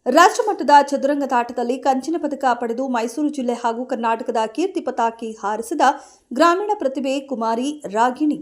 ರಾಷ್ಟ್ರಮಟ್ಟದ ಚದುರಂಗದಾಟದಲ್ಲಿ ಕಂಚಿನ ಪದಕ ಪಡೆದು ಮೈಸೂರು ಜಿಲ್ಲೆ ಹಾಗೂ ಕರ್ನಾಟಕದ ಕೀರ್ತಿ ಪತಾಕೆ ಹಾರಿಸಿದ ಗ್ರಾಮೀಣ ಪ್ರತಿಭೆ ಕುಮಾರಿ ರಾಗಿಣಿ.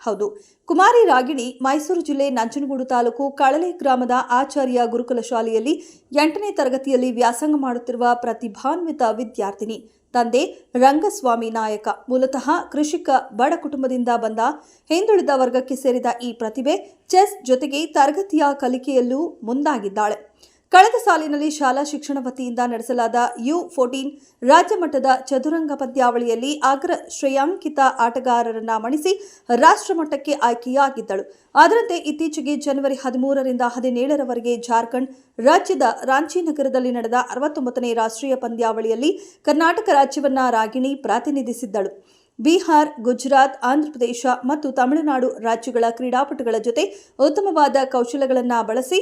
ಹೌದು, ಕುಮಾರಿ ರಾಗಿಣಿ ಮೈಸೂರು ಜಿಲ್ಲೆ ನಂಜನಗೂಡು ತಾಲೂಕು ಕಳಲೆ ಗ್ರಾಮದ ಆಚಾರ್ಯ ಗುರುಕುಲ ಶಾಲೆಯಲ್ಲಿ 8ನೇ ತರಗತಿಯಲ್ಲಿ ವ್ಯಾಸಂಗ ಮಾಡುತ್ತಿರುವ ಪ್ರತಿಭಾನ್ವಿತ ವಿದ್ಯಾರ್ಥಿನಿ. ತಂದೆ ರಂಗಸ್ವಾಮಿ ನಾಯಕ. ಮೂಲತಃ ಕೃಷಿಕ ಬಡ ಕುಟುಂಬದಿಂದ ಬಂದ ಹಿಂದುಳಿದ ವರ್ಗಕ್ಕೆ ಸೇರಿದ ಈ ಪ್ರತಿಭೆ ಚೆಸ್ ಜೊತೆಗೆ ತರಗತಿಯ ಕಲಿಕೆಯಲ್ಲೂ ಮುಂದಾಗಿದ್ದಾಳೆ. ಕಳೆದ ಸಾಲಿನಲ್ಲಿ ಶಾಲಾ ಶಿಕ್ಷಣ ವತಿಯಿಂದ ನಡೆಸಲಾದ U14 ರಾಜ್ಯ ಮಟ್ಟದ ಚದುರಂಗ ಪಂದ್ಯಾವಳಿಯಲ್ಲಿ ಅಗ್ರ ಶ್ರೇಯಾಂಕಿತ ಆಟಗಾರರನ್ನ ಮಣಿಸಿ ರಾಷ್ಟ್ರಮಟ್ಟಕ್ಕೆ ಆಯ್ಕೆಯಾಗಿದ್ದಳು. ಅದರಂತೆ ಇತ್ತೀಚೆಗೆ ಜನವರಿ 13ರಿಂದ 17ರವರೆಗೆ ಜಾರ್ಖಂಡ್ ರಾಜ್ಯದ ರಾಂಚಿ ನಗರದಲ್ಲಿ ನಡೆದ 69ನೇ ರಾಷ್ಟ್ರೀಯ ಪಂದ್ಯಾವಳಿಯಲ್ಲಿ ಕರ್ನಾಟಕ ರಾಜ್ಯವನ್ನ ರಾಗಿಣಿ ಪ್ರತಿನಿಧಿಸಿದ್ದಳು. ಬಿಹಾರ್, ಗುಜರಾತ್, ಆಂಧ್ರಪ್ರದೇಶ ಮತ್ತು ತಮಿಳುನಾಡು ರಾಜ್ಯಗಳ ಕ್ರೀಡಾಪಟುಗಳ ಜೊತೆ ಉತ್ತಮವಾದ ಕೌಶಲಗಳನ್ನು ಬಳಸಿ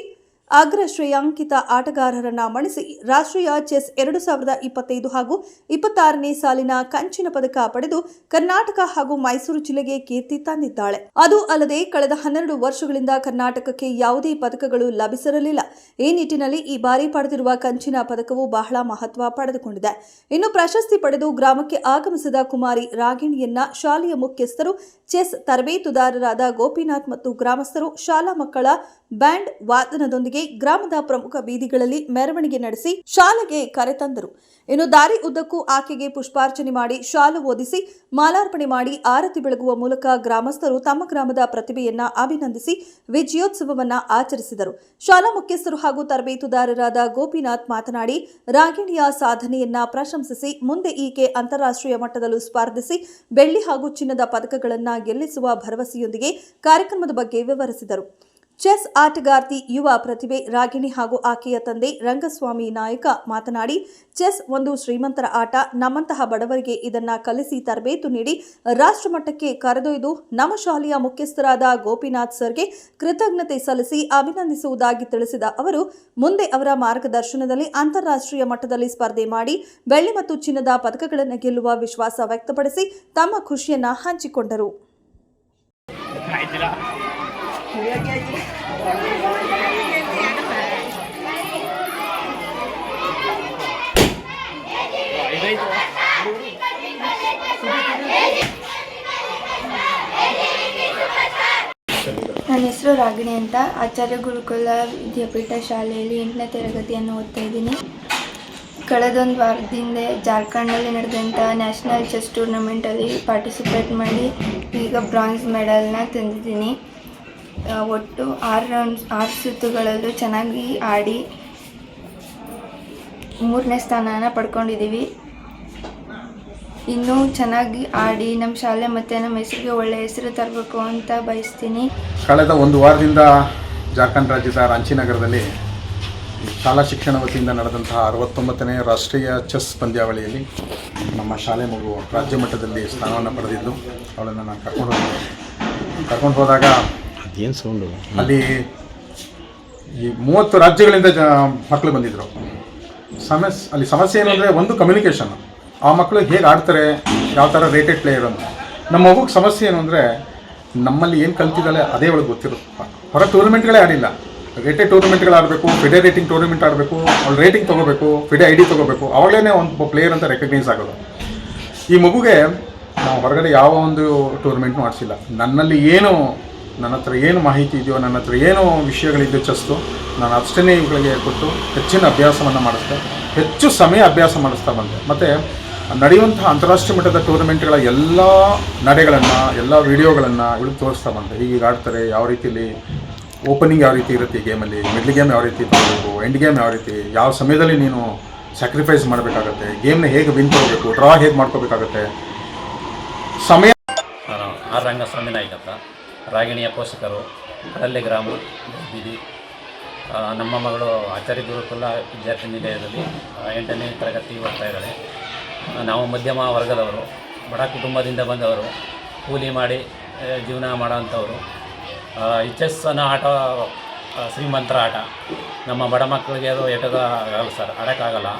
ಅಗ್ರ ಶ್ರೇಯಾಂಕಿತ ಆಟಗಾರರನ್ನ ಮಣಿಸಿ ರಾಷ್ಟ್ರೀಯ ಚೆಸ್ 2025 ಹಾಗೂ 26ನೇ ಸಾಲಿನ ಕಂಚಿನ ಪದಕ ಪಡೆದು ಕರ್ನಾಟಕ ಹಾಗೂ ಮೈಸೂರು ಜಿಲ್ಲೆಗೆ ಕೀರ್ತಿ ತಂದಿದ್ದಾಳೆ. ಅದು ಅಲ್ಲದೆ ಕಳೆದ 12 ವರ್ಷಗಳಿಂದ ಕರ್ನಾಟಕಕ್ಕೆ ಯಾವುದೇ ಪದಕಗಳು ಲಭಿಸಿರಲಿಲ್ಲ. ಈ ನಿಟ್ಟಿನಲ್ಲಿ ಈ ಬಾರಿ ಪಡೆದಿರುವ ಕಂಚಿನ ಪದಕವು ಬಹಳ ಮಹತ್ವ ಪಡೆದುಕೊಂಡಿದೆ. ಇನ್ನು ಪ್ರಶಸ್ತಿ ಪಡೆದು ಗ್ರಾಮಕ್ಕೆ ಆಗಮಿಸಿದ ಕುಮಾರಿ ರಾಗಿಣಿಯನ್ನ ಶಾಲೆಯ ಮುಖ್ಯಸ್ಥರು, ಚೆಸ್ ತರಬೇತುದಾರರಾದ ಗೋಪಿನಾಥ್ ಮತ್ತು ಗ್ರಾಮಸ್ಥರು ಶಾಲಾ ಮಕ್ಕಳ ಬ್ಯಾಂಡ್ ವಾದನದೊಂದಿಗೆ ಗ್ರಾಮದ ಪ್ರಮುಖ ಬೀದಿಗಳಲ್ಲಿ ಮೆರವಣಿಗೆ ನಡೆಸಿ ಶಾಲೆಗೆ ಕರೆತಂದರು. ಇನ್ನು ದಾರಿ ಉದ್ದಕ್ಕೂ ಆಕೆಗೆ ಪುಷ್ಪಾರ್ಚನೆ ಮಾಡಿ ಶಾಲು ಓದಿಸಿ ಮಾಲಾರ್ಪಣೆ ಮಾಡಿ ಆರತಿ ಬೆಳಗುವ ಮೂಲಕ ಗ್ರಾಮಸ್ಥರು ತಮ್ಮ ಗ್ರಾಮದ ಪ್ರತಿಭೆಯನ್ನ ಅಭಿನಂದಿಸಿ ವಿಜಯೋತ್ಸವವನ್ನ ಆಚರಿಸಿದರು. ಶಾಲಾ ಮುಖ್ಯಸ್ಥರು ಹಾಗೂ ತರಬೇತುದಾರರಾದ ಗೋಪಿನಾಥ್ ಮಾತನಾಡಿ ರಾಗಿಣಿಯ ಸಾಧನೆಯನ್ನ ಪ್ರಶಂಸಿಸಿ ಮುಂದೆ ಈಕೆ ಅಂತಾರಾಷ್ಟ್ರೀಯ ಮಟ್ಟದಲ್ಲೂ ಸ್ಪರ್ಧಿಸಿ ಬೆಳ್ಳಿ ಹಾಗೂ ಚಿನ್ನದ ಪದಕಗಳನ್ನು ಗೆಲ್ಲಿಸುವ ಭರವಸೆಯೊಂದಿಗೆ ಕಾರ್ಯಕ್ರಮದ ಬಗ್ಗೆ ವಿವರಿಸಿದರು. ಚೆಸ್ ಆಟಗಾರ್ತಿ ಯುವ ಪ್ರತಿಭೆ ರಾಗಿಣಿ ಹಾಗೂ ಆಕೆಯ ತಂದೆ ರಂಗಸ್ವಾಮಿ ನಾಯಕ ಮಾತನಾಡಿ, ಚೆಸ್ ಒಂದು ಶ್ರೀಮಂತರ ಆಟ. ನಮ್ಮಂತಹ ಬಡವರಿಗೆ ಇದನ್ನ ಕಲಿಸಿ ತರಬೇತು ನೀಡಿ ರಾಷ್ಟ್ರಮಟ್ಟಕ್ಕೆ ಕರೆದೊಯ್ದು ನಮ್ಮ ಶಾಲೆಯ ಮುಖ್ಯಸ್ಥರಾದ ಗೋಪಿನಾಥ್ ಸರ್ಗೆ ಕೃತಜ್ಞತೆ ಸಲ್ಲಿಸಿ ಅಭಿನಂದಿಸುವುದಾಗಿ ತಿಳಿಸಿದ ಅವರು, ಮುಂದೆ ಅವರ ಮಾರ್ಗದರ್ಶನದಲ್ಲಿ ಅಂತಾರಾಷ್ಟ್ರೀಯ ಮಟ್ಟದಲ್ಲಿ ಸ್ಪರ್ಧೆ ಮಾಡಿ ಬೆಳ್ಳಿ ಮತ್ತು ಚಿನ್ನದ ಪದಕಗಳನ್ನು ಗೆಲ್ಲುವ ವಿಶ್ವಾಸ ವ್ಯಕ್ತಪಡಿಸಿ ತಮ್ಮ ಖುಷಿಯನ್ನ ಹಂಚಿಕೊಂಡರು. ನನ್ನ ಹೆಸರು ರಾಗಿಣಿ ಅಂತ. ಆಚಾರ್ಯ ಗುರುಕುಲ ವಿದ್ಯಾಪೀಠ ಶಾಲೆಯಲ್ಲಿ 8ನೇ ತರಗತಿಯನ್ನು ಓದ್ತಾ ಇದ್ದೀನಿ. ಕಳೆದೊಂದು ವಾರದಿಂದ ಜಾರ್ಖಂಡಲ್ಲಿ ನಡೆದಂಥ ನ್ಯಾಷನಲ್ ಚೆಸ್ ಟೂರ್ನಮೆಂಟಲ್ಲಿ ಪಾರ್ಟಿಸಿಪೇಟ್ ಮಾಡಿ ಈಗ ಬ್ರಾಂಜ್ ಮೆಡಲ್ನ ತಂದಿದ್ದೀನಿ. ಒಟ್ಟು 6 ಸುತ್ತುಗಳಲ್ಲೂ ಚೆನ್ನಾಗಿ ಆಡಿ 3ನೇ ಸ್ಥಾನನ ಪಡ್ಕೊಂಡಿದ್ದೀವಿ. ಇನ್ನೂ ಚೆನ್ನಾಗಿ ಆಡಿ ನಮ್ಮ ಶಾಲೆ ಮತ್ತು ನಮ್ಮ ಹೆಸರಿಗೆ ಒಳ್ಳೆಯ ಹೆಸರು ತರಬೇಕು ಅಂತ ಬಯಸ್ತೀನಿ. ಕಳೆದ ಒಂದು ವಾರದಿಂದ ಜಾರ್ಖಂಡ್ ರಾಜ್ಯದ ರಾಂಚಿ ನಗರದಲ್ಲಿ ಶಾಲಾ ಶಿಕ್ಷಣ ವತಿಯಿಂದ ನಡೆದಂತಹ 69ನೇ ರಾಷ್ಟ್ರೀಯ ಚೆಸ್ ಪಂದ್ಯಾವಳಿಯಲ್ಲಿ ನಮ್ಮ ಶಾಲೆ ಮಗು ರಾಜ್ಯ ಮಟ್ಟದಲ್ಲಿ ಸ್ಥಾನವನ್ನು ಪಡೆದಿದ್ದು ಅವಳನ್ನು ನಾನು ಕರ್ಕೊಂಡು ಹೋದಾಗ ಅಲ್ಲಿ ಈ 30 ರಾಜ್ಯಗಳಿಂದ ಮಕ್ಕಳು ಬಂದಿದ್ದರು. ಅಲ್ಲಿ ಸಮಸ್ಯೆ ಏನು ಅಂದರೆ, ಒಂದು ಕಮ್ಯುನಿಕೇಷನ್. ಆ ಮಕ್ಕಳು ಹೇಗೆ ಆಡ್ತಾರೆ, ಯಾವ ಥರ ರೇಟೆಡ್ ಪ್ಲೇಯರ್ ಅಂತ. ನಮ್ಮ ಮಗುಗೆ ಸಮಸ್ಯೆ ಏನು ಅಂದರೆ, ನಮ್ಮಲ್ಲಿ ಏನು ಕಲ್ತಿದ್ದಾಳೆ ಅದೇ ಒಳಗೆ ಗೊತ್ತಿರುತ್ತೆ. ಹೊರ ಟೂರ್ನಮೆಂಟ್ಗಳೇ ಆಡಿಲ್ಲ, ರೇಟೆಡ್ ಟೂರ್ನಮೆಂಟ್ಗಳು ಆಡಬೇಕು, ಫಿಡೆ ರೇಟಿಂಗ್ ಟೂರ್ನಮೆಂಟ್ ಆಡಬೇಕು, ಅವ್ಳು ರೇಟಿಂಗ್ ತೊಗೋಬೇಕು, ಫಿಡೆ ಐ ಡಿ ತೊಗೋಬೇಕು, ಅವಾಗಲೇ ಒಂದು ಪ್ಲೇಯರ್ ಅಂತ ರೆಕಗ್ನೈಸ್ ಆಗೋದು. ಈ ಮಗುಗೆ ನಾವು ಹೊರಗಡೆ ಯಾವ ಒಂದು ಟೂರ್ನಮೆಂಟ್ನೂ ಆಡಿಸಿಲ್ಲ. ನನ್ನ ಹತ್ರ ಏನು ಮಾಹಿತಿ ಇದೆಯೋ, ನನ್ನ ಹತ್ರ ಏನು ವಿಷಯಗಳಿದ್ದು ಚೆಸ್ಸು, ನಾನು ಅಷ್ಟೇ ಇವುಗಳಿಗೆ ಕೊಟ್ಟು ಹೆಚ್ಚಿನ ಅಭ್ಯಾಸವನ್ನು ಮಾಡಿಸ್ದೆ, ಹೆಚ್ಚು ಸಮಯ ಅಭ್ಯಾಸ ಮಾಡಿಸ್ತಾ ಬಂದೆ. ಮತ್ತು ನಡೆಯುವಂತಹ ಅಂತಾರಾಷ್ಟ್ರೀಯ ಮಟ್ಟದ ಟೂರ್ನಮೆಂಟ್ಗಳ ಎಲ್ಲ ನಡೆಗಳನ್ನು, ಎಲ್ಲ ವೀಡಿಯೋಗಳನ್ನು ಇವಳಿಗೆ ತೋರಿಸ್ತಾ ಬಂದೆ. ಹೀಗೆ ಆಡ್ತಾರೆ, ಯಾವ ರೀತಿಯಲ್ಲಿ ಓಪನಿಂಗ್ ಯಾವ ರೀತಿ ಇರುತ್ತೆ ಈ ಗೇಮಲ್ಲಿ, ಮಿಡ್ಲ್ ಗೇಮ್ ಯಾವ ರೀತಿ ತಗೋಬೇಕು, ಎಂಡ್ ಗೇಮ್ ಯಾವ ರೀತಿ, ಯಾವ ಸಮಯದಲ್ಲಿ ನೀನು ಸ್ಯಾಕ್ರಿಫೈಸ್ ಮಾಡಬೇಕಾಗತ್ತೆ, ಗೇಮ್ನ ಹೇಗೆ ವಿನ್ ತಗೋಬೇಕು, ಡ್ರಾ ಹೇಗೆ ಮಾಡ್ಕೋಬೇಕಾಗತ್ತೆ, ಸಮಯ. ನಾನು ಆರ್ ರಂಗಸ್ವಾಮಿ ನಾಯ್ಕ ಅಂತ, ರಾಗಿಣಿಯ ಪೋಷಕರು, ಕಡಲೆ ಗ್ರಾಮ ಬೀದಿ. ನಮ್ಮ ಮಗಳು ಆಚಾರ್ಯ ಗುರುಕುಲ ವಿದ್ಯಾರ್ಥಿ ನಿಲಯದಲ್ಲಿ 8ನೇ ತರಗತಿ ಓದ್ತಾ ಇದ್ದಾಳೆ. ನಾವು ಮಧ್ಯಮ ವರ್ಗದವರು, ಬಡ ಕುಟುಂಬದಿಂದ ಬಂದವರು, ಕೂಲಿ ಮಾಡಿ ಜೀವನ ಮಾಡೋವಂಥವ್ರು. ಈ ಚೆಸ್ ಅನ್ನೋ ಆಟ ಶ್ರೀಮಂತರ ಆಟ. ನಮ್ಮ ಬಡ ಮಕ್ಕಳಿಗೆ ಅದು ಆಗಲ್ಲ ಸರ್, ಆಡೋಕ್ಕಾಗಲ್ಲ.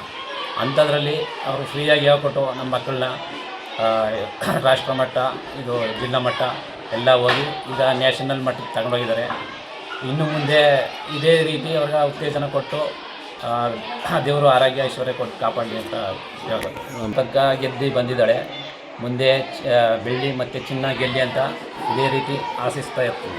ಅಂಥದ್ರಲ್ಲಿ ಅವರು ಫ್ರೀಯಾಗಿ ಹೇಳ್ಕೊಟ್ಟು ನಮ್ಮ ಮಕ್ಕಳನ್ನ ರಾಷ್ಟ್ರ ಮಟ್ಟ, ಇದು ಜಿಲ್ಲಾ ಮಟ್ಟ ಎಲ್ಲ ಹೋಗಿ ಈಗ ನ್ಯಾಷನಲ್ ಮಟ್ಟಕ್ಕೆ ತಗೊಂಡೋಗಿದ್ದಾರೆ. ಇನ್ನು ಮುಂದೆ ಇದೇ ರೀತಿ ಅವ್ರಿಗೆ ಉತ್ತೇಜನ ಕೊಟ್ಟು ದೇವರು ಆರೋಗ್ಯ ಐಶ್ವರ್ಯ ಕೊಟ್ಟು ಕಾಪಾಡಲಿ ಅಂತ ಹೇಳ್ಬೋದು. ಪದಕ ಗೆದ್ದು ಬಂದಿದ್ದಾಳೆ. ಮುಂದೆ ಬೆಳ್ಳಿ ಮತ್ತು ಚಿನ್ನ ಗೆಲ್ಲಿ ಅಂತ ಇದೇ ರೀತಿ ಆಶಿಸ್ತಾ ಇರ್ತೀವಿ.